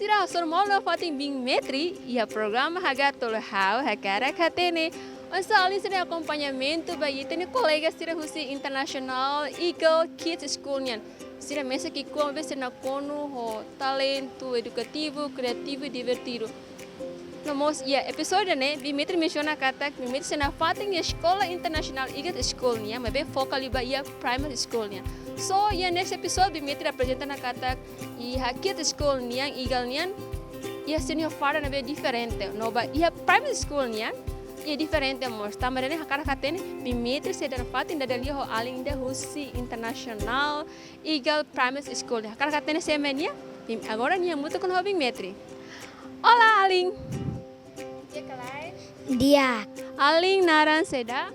sira sormolo fatin bing metri e a programa hagatolo how hakara katene. Essa além de acompanhamento vai ter colegas sira Husi International Eagle Kids School nian. Sira mesa que conversa na cono ho talento educativo, criativo e divertido. Nomos ya episode ne Bimetri menciona kata Bimetri sena fatin ya Escola International Eagle School nian, mas bem foca ali ya primary school nian. So ya next episode Bimetri apresenta na kata e a Kids School nian Eagle nian. Ya senior fara na bem diferente. No ba ya primary school nian. É diferente, amor. Está marene hakara katene Bimetri se dan fatin da dali ho além da Husi International Eagle Primary School. Hakara katene se menia. Agora nia muito com o Bimetri. Olá, Aling. Dia, Aling naran seda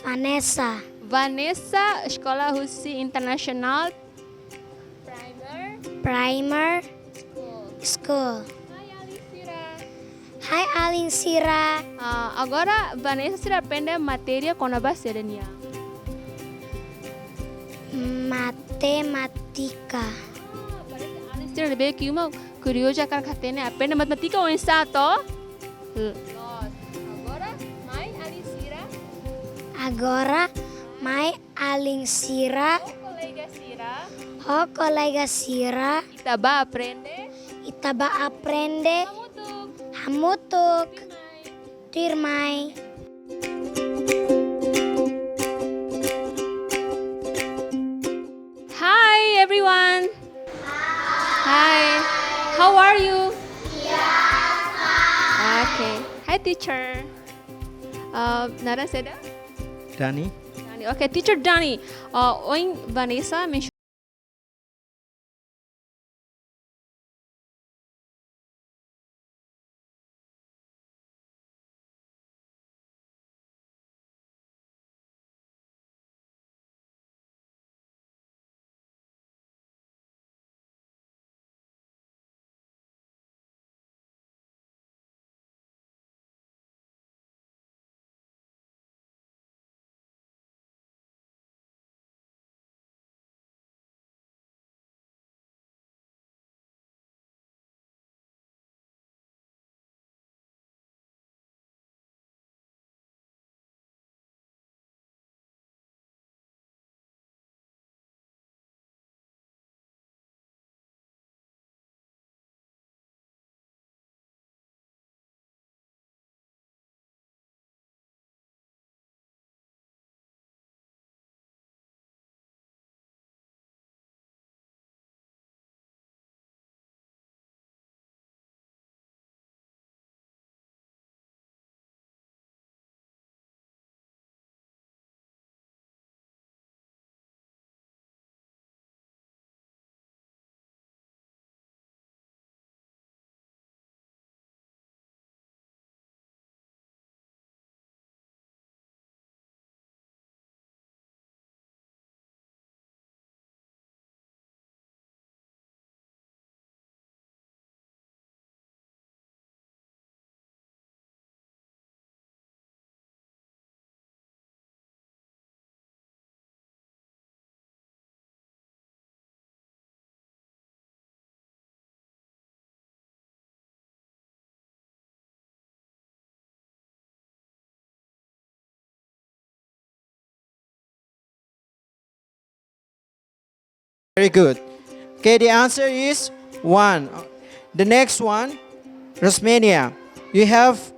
Vanessa, Vanessa Sekolah Husi International Primer School. Hai Alin Sira. Agora Vanessa será aprender matéria com a base da nia. Matematika. Parece Aling será lebih que uma curiosa cara katene aprender matemática ou ensato. Agora, mai Alin Sira. Oh, kolega Sira. Itaba aprende. Hamutuk. Tirmai. Hi everyone. Hi. How are you? Okay. Hi teacher. Nara seda? Dani? Okay, teacher Dani. Oing Vanessa mention. Very good. Okay, the answer is 1. The next one, Rosmania. You have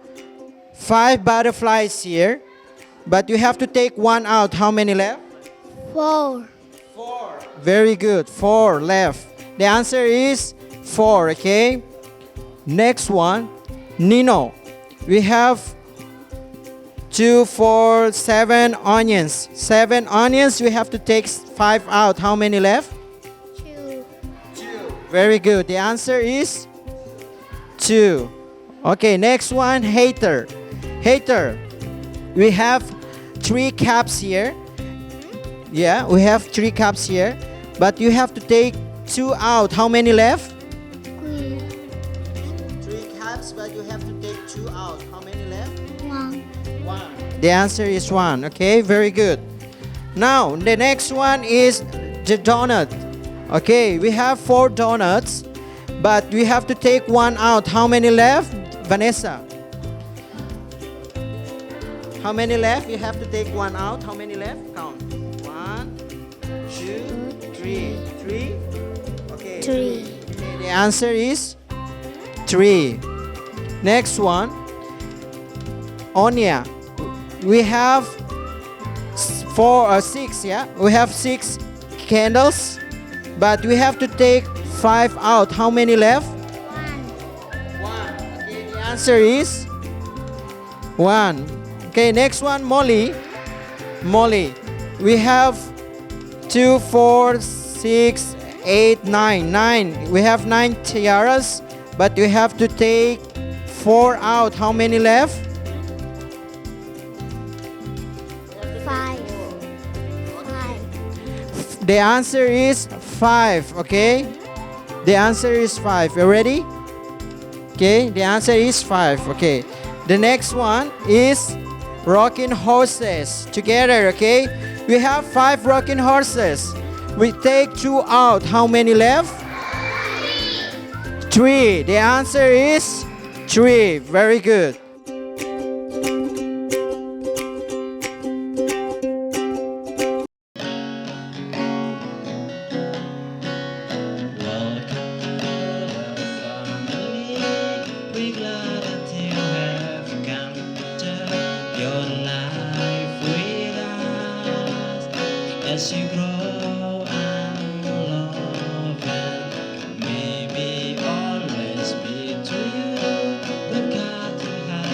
5 butterflies here, but you have to take 1 out. How many left? 4. 4. Very good. 4 left. The answer is 4, okay? Next one, Nino. We have 2, 4, 7 onions. 7 onions, we have to take 5 out. How many left? 2. Very good. The answer is 2. Okay, next one, Hater. Hater. We have 3 cups here. Yeah, we have 3 cups here. But you have to take 2 out. How many left? 3 cups, but you have to take 2 out. How many left? 1. 1. The answer is 1. Okay, very good. Now, the next one is the donut. Okay, we have 4 donuts, but we have to take one out. How many left, Vanessa? How many left? You have to take one out. How many left? Count. 1, 2, 3. 3? Okay. 3. Okay, the answer is 3. Next one. Onya. We have 4 or 6, yeah? We have 6 candles, but we have to take 5 out. How many left? 1. Okay, the answer is 1. Okay, next one, Molly. Molly. We have 2, 4, 6, 8, 9. 9. We have 9 tiaras, but we have to take 4 out. How many left? 5. 5. The answer is 5, okay? The answer is 5. You ready? Okay, the answer is 5, okay. The next one is rocking horses together, okay? We have 5 rocking horses. We take 2 out. How many left? 3. The answer is 3. Very good. We're glad that you have come to share your life with us as you grow and love and maybe always be to you. We've got to have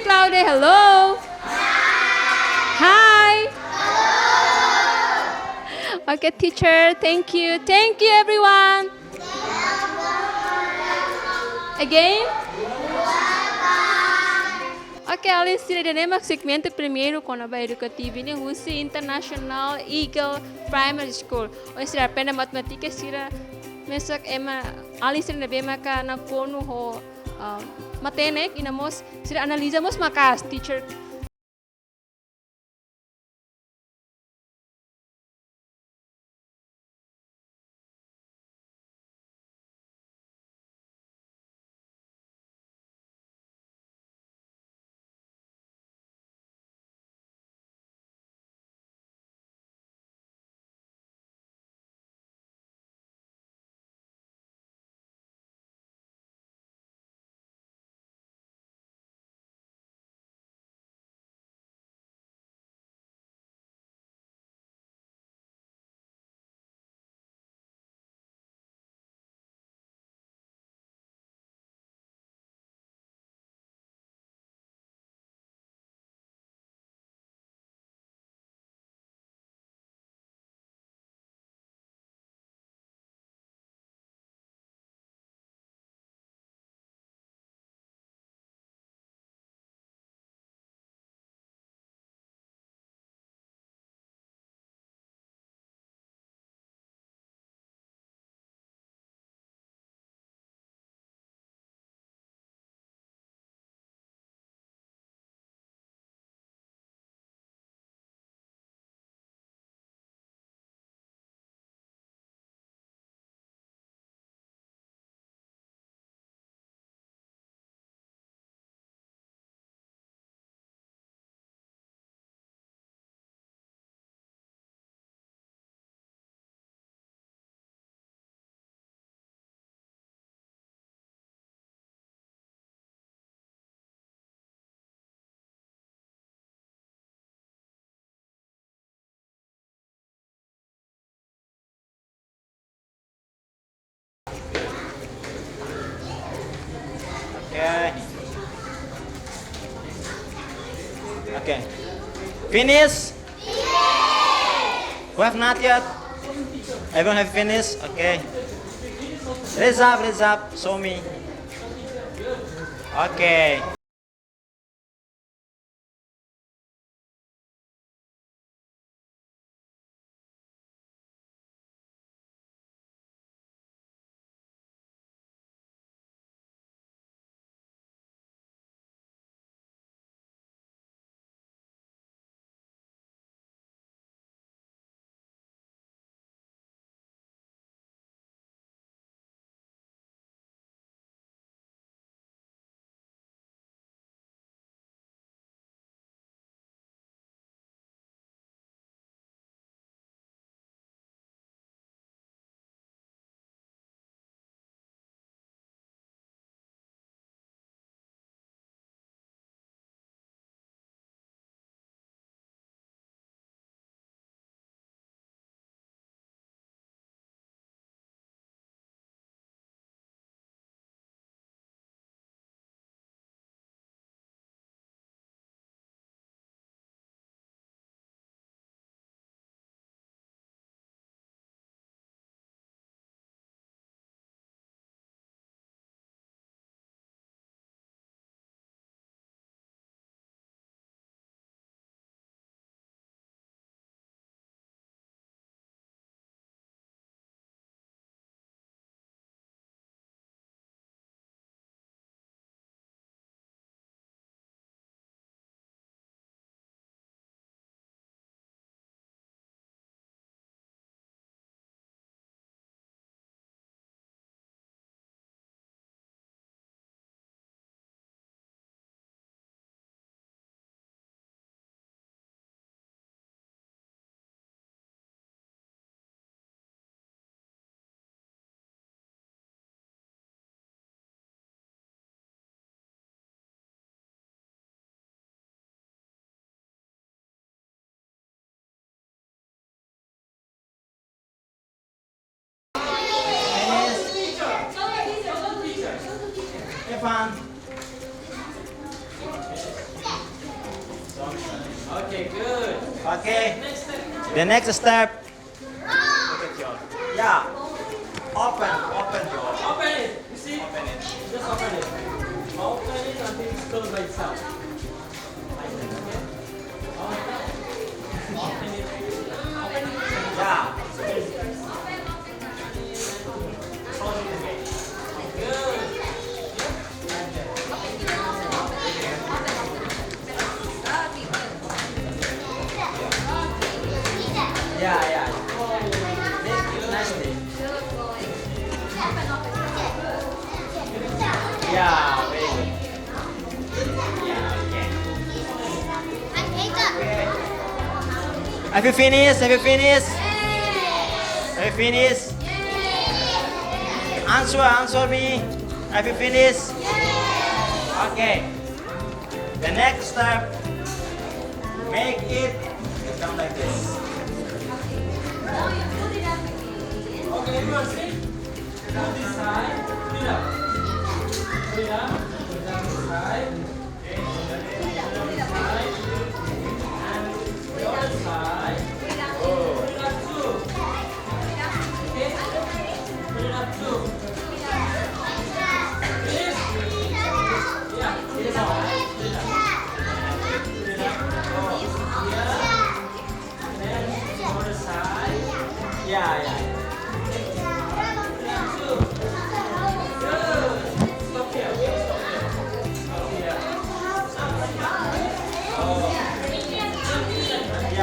louder. Hello. Hi. Okay, teacher. Thank you. Thank you, everyone. Again. Ok, Alice, tiraremos o segmento primeiro com a nova educativa em Rússia International Eagle Primary School. Onde será apenas matemática, será mesmo Alice na bema ka na kono ho matenek inamos será analisamos makas teacher. Okay. Okay. Finish? Who have not yet? Everyone have finished? Okay. Raise up, show me. Okay. Finish. Have fun. The next step. Look at your. Yeah. Open your. Open it. You see? Open it. Just open it. Open it until it's closed by itself. Like that, okay? Open it. Yeah. Close it again. Good. Like that. Yeah. Nicely. Yeah, very good. Yeah, okay. Have you finished? Have you finished? Have you finished? Answer me. Have you finished? Okay. The next step, make it become like this. Okay, everyone see? Put this side. Put it up. Put it up. Put it down this side. Okay. Put it up this side. And the other side. Put it up too. Okay? Put it up too. This? Yeah. This side. Put it up. Put it up. Here. And then the other side. Yeah.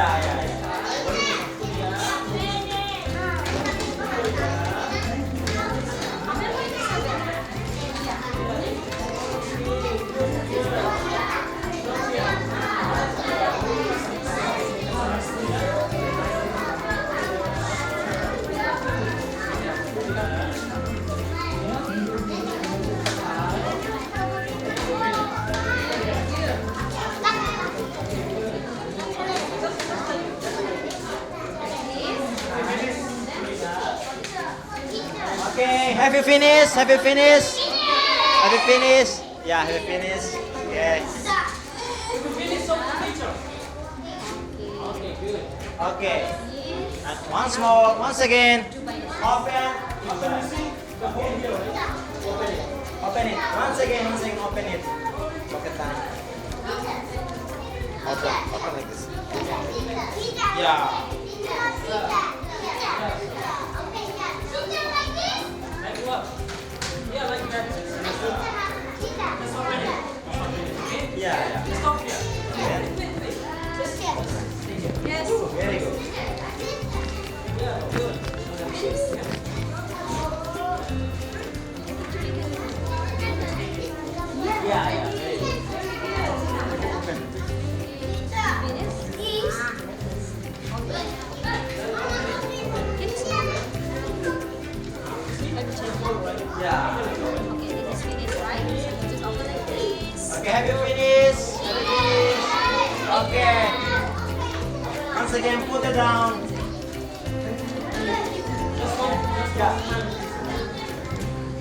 Yeah. Okay, have you finished? Have you finished? Have you finished? Yeah, have you finished? Yes. Finish of the picture. Okay, good. Okay. And once more, once again. Open it. The whole here, right? Open it. Open it. Once again, open it. Look at that. Open like this. Yeah. Like what? Yeah, like that. Just open it. Okay? Yeah. Just stop here. Very good. Yeah, good. Yeah. Very good. Yeah. Okay, have you finished? Okay. Once again, put it down. Yeah.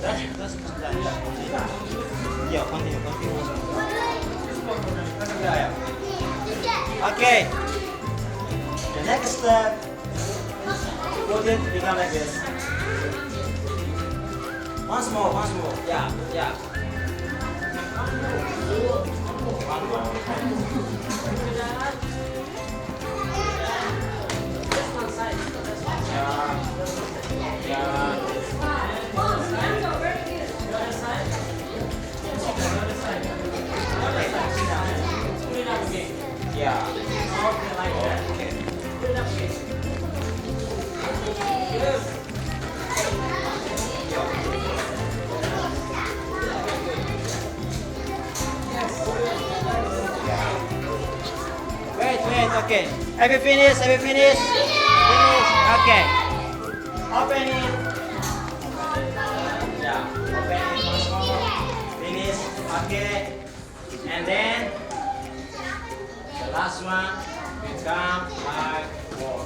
That's done. Yeah, continue. Yeah. Okay. The next step, put it become like this. Once more. Yeah. One more. Yeah. Okay, like that. Okay. Put it up again. Good. Wait, okay. Have you finished? Finish. Okay. Open it. Yeah. Open it once more. Finish. Okay. And then the last one become like four.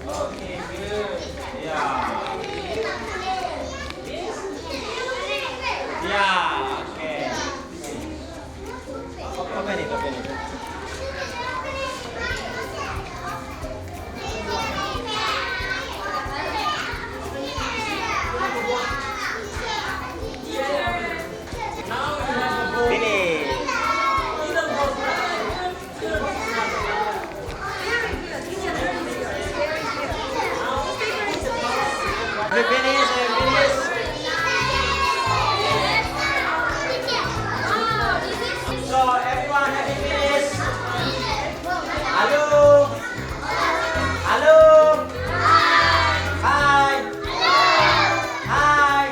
Okay, good. Yeah. Yeah. Okay. Open it. you finished? Have you finished? So everyone, have you finished? Hello? Hello? Hi? Hi?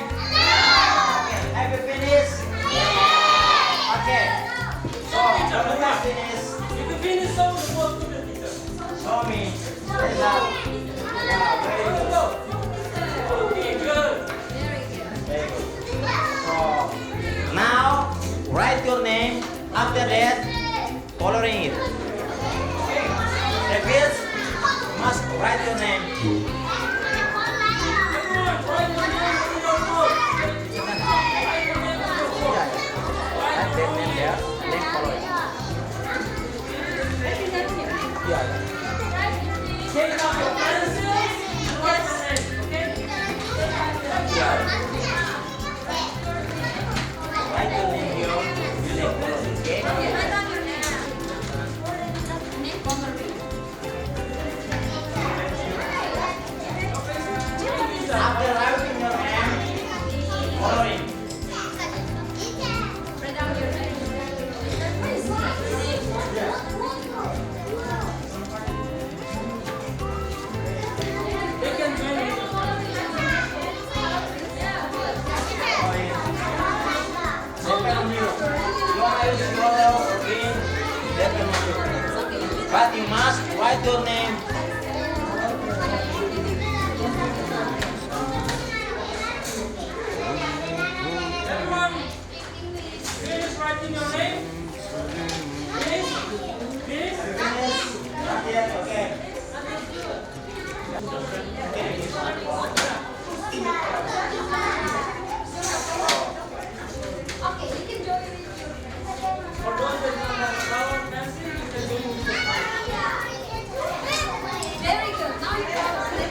Okay, have you finished? Okay. So, when you are finished, If you finish, show the board to the teacher. show me. Stand up. Yeah, very good. Okay, good. Very good. So, now, write your name. After that, coloring it. The kids must write your name. Everyone, write your name on your board. Write your name on your board. Write their name there, and then color it. Yeah. Take out your pencils and write your name, okay? Write your name here, and then color it, okay? After writing your name, coloring. They can join me. Depend on you. You want to use yellow or green, depend on you. But you must write your name. Everyone, finish writing your name. Finish. Finish. Finish. Not yet, okay. For those that don't have flower pencil, you can join me. Very good. Now you can join me.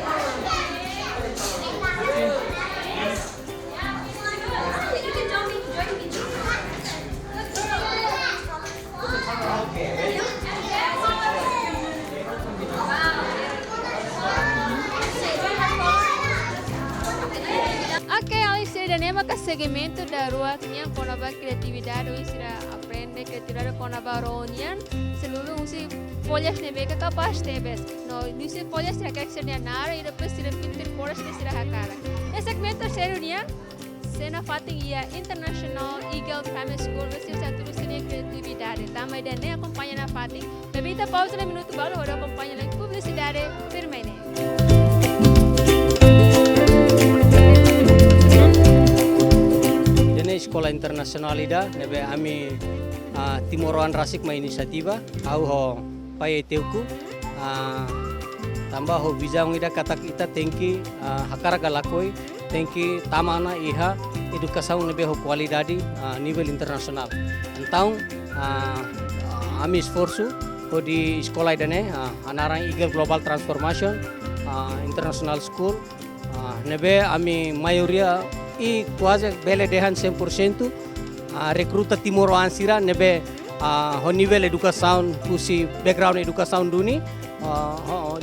Okay, ready? Ok, Alicia, tenemos que segmento da rua que com a criatividade, hoje será aprender criatividade com a baronian, seluruh usi folhas nebe que capaz de ver. No, usi folhas será que será nara e depois será pintar cores que será a cara. Esse segmento seria Sena Fating ia International Eagle Primary School, você está tudo sem criatividade. Também dane acompanha na Fating. Bebida pausa no minuto baru, ora acompanha na publicidade permanente. Dene Sekolah Internasional ida nebe ami Timoroan Rasik ma inisiativa au ho pai teuku tambah ho bijang ida katak ita tengki hakara galakoi tengki tamana iha edukasaun nebe ho qualidade nível internasional. Então ami esforço ho di sekolah idane anarang Eagle Global Transformation International School nebe ami maioria e quase bele dehan 100% recruta Timor Ansira nebe ho nível educação kusi background educação duni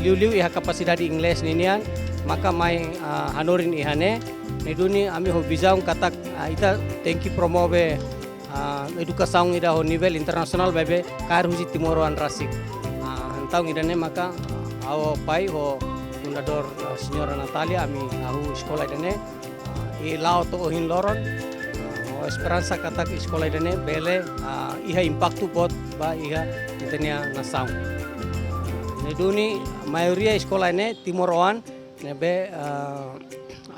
liu iha capacidade inglês ninian maka mai hanorin ihane neduni ami ho visão katak ita tengki promove educação ida ho nível internasional bebe kar husi Timor Rasik então idane maka ao pai ho fundador senhora Natalia ami ahu sekolah idane e lao to ohin loron o esperança katak sekolah idane bele iha impactu bot ba iha itania nasau neduni maioria sekolah ine Timoroan nebe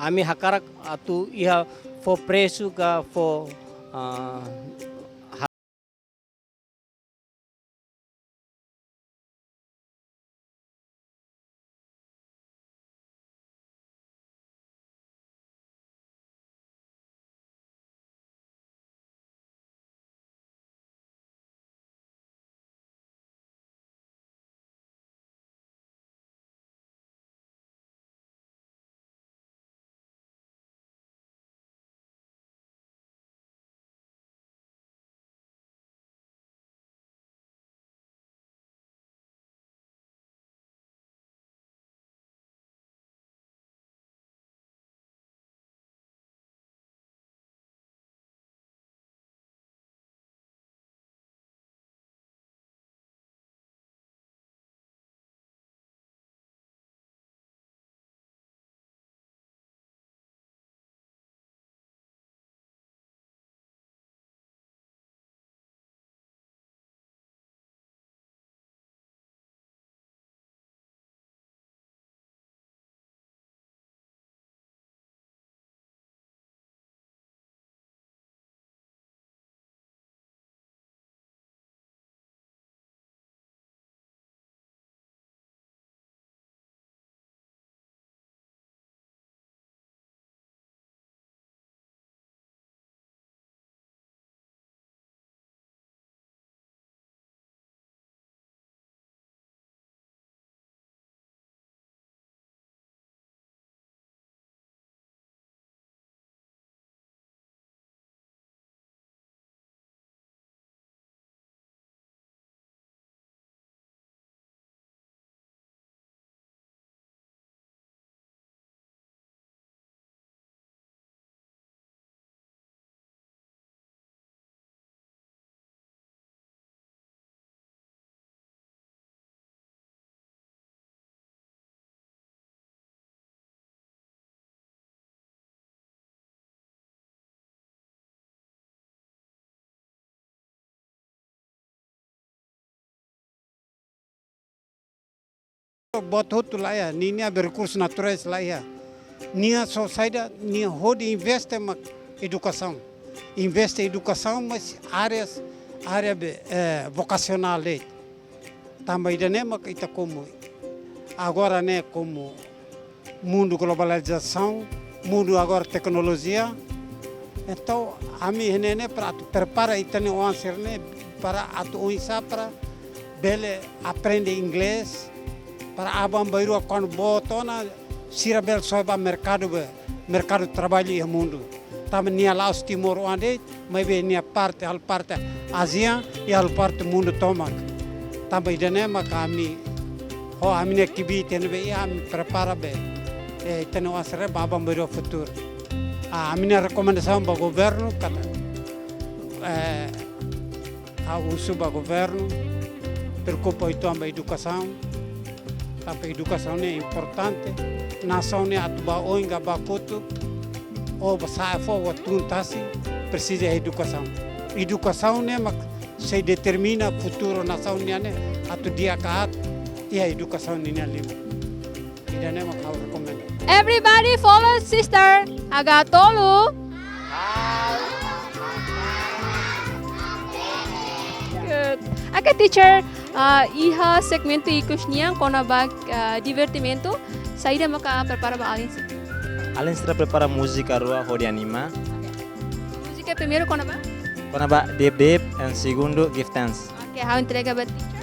ami hakarak atu iha fo presu ka fo Boto lá é, ninha recursos naturais lá é. Ninha sociedade, ninha pode investir em educação. Investe em educação, mas área vocacional aí. Também não é que como agora né como mundo globalização, mundo agora tecnologia. Então a mim né para prepara então o answer né para atu insa para bele aprender inglês para abang baru quando botona sirabel soba mercado de trabalho e mundo. Também nia Laos Timor onde, mas bem nia parte Ásia e al parte mundo tomak. Também dene kami a minha equipe tem bem a me prepara bem. Tem o answer abang baru futuro. A minha recomendação para o governo a uso para o governo preocupa então a educação. A educação é importante. Nação é atuba oinga bakutu ou sai fora tuntasi precisa de educação. Educação né se determina o futuro nação né atu dia kaat e a educação né lima. Ida né eu recomendo. Everybody follow sister Agatolu. Good. Aka teacher, iha segmento ikusnya kona ba divertimento. Saída maka prepara ba Alin. Alin será prepara música rua Hodi Anima. Música primeiro kona ba? Kona ba Dip Dip and segundo Give Thanks. Okay, how entrega ba teacher?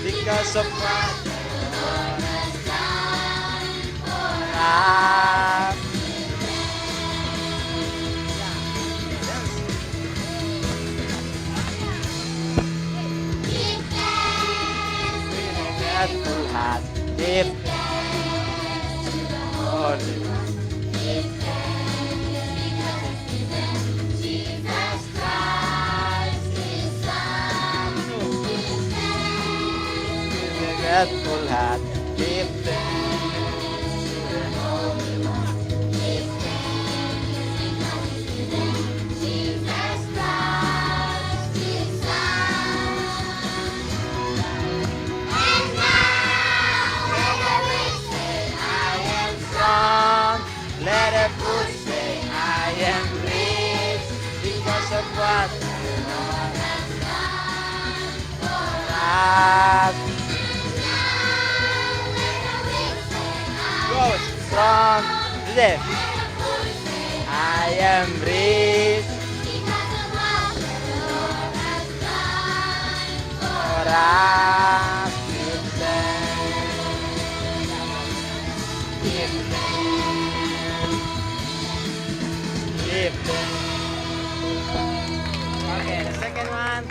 Because of what the Lord has done for us. Give thanks to the God who has give thanks to the Holy One. Give thanks because it's given Jesus Christ His Son. Give thanks. Grateful heart, give thanks to the Holy One. Give thanks because it's given Jesus Christ His Son. And now let the weak say, I am strong. Let the poor say, I am rich because of what the Lord has done for us. Strong, live. I am rich because of what the Lord has done for us. Give thanks. Give thanks. Give thanks. Okay, the second one.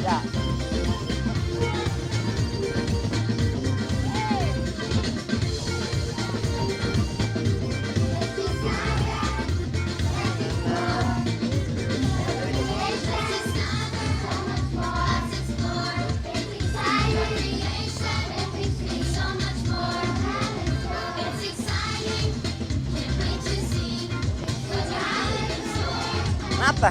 Yeah. Nata.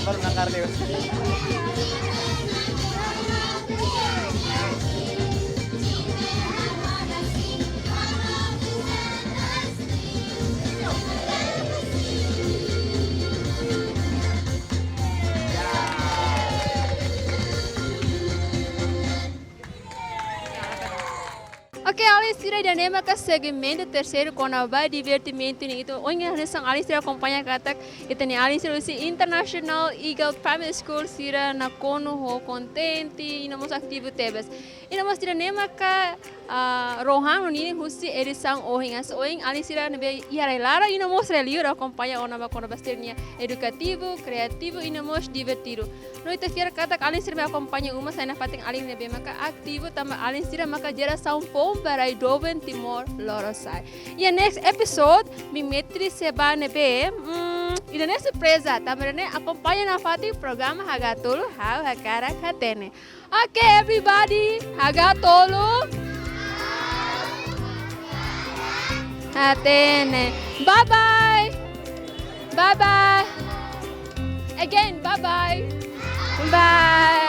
baru nangkar dia. Ok, Alistira dan Emma ke segmento terceiro com o divertimento ni itu. Onde nessa Alistira acompanha kata itu ni Alistira usi International Eagle Primary School sira na kono ho contente ina mos aktivo tebas. Ina mos tira Emma ka rohang ni husi edição oing as oing Alistira nebe iara lara ina mos relio acompanha ona ba kono bastirnia educativo, criativo ina mos divertido. No itu fiar kata Alistira me acompanha uma sana pating alin nebe maka aktivo tama Alistira maka geração pom para Doven Timor Lorosai. E next episode, mi metri seba nebe, ida ne surpresa, tamarene acompanha na fati programa Hagatolo, how hakara hatene. Okay, everybody, Hagatolo. Hatene. Bye bye. Bye bye. Again, bye bye. Bye.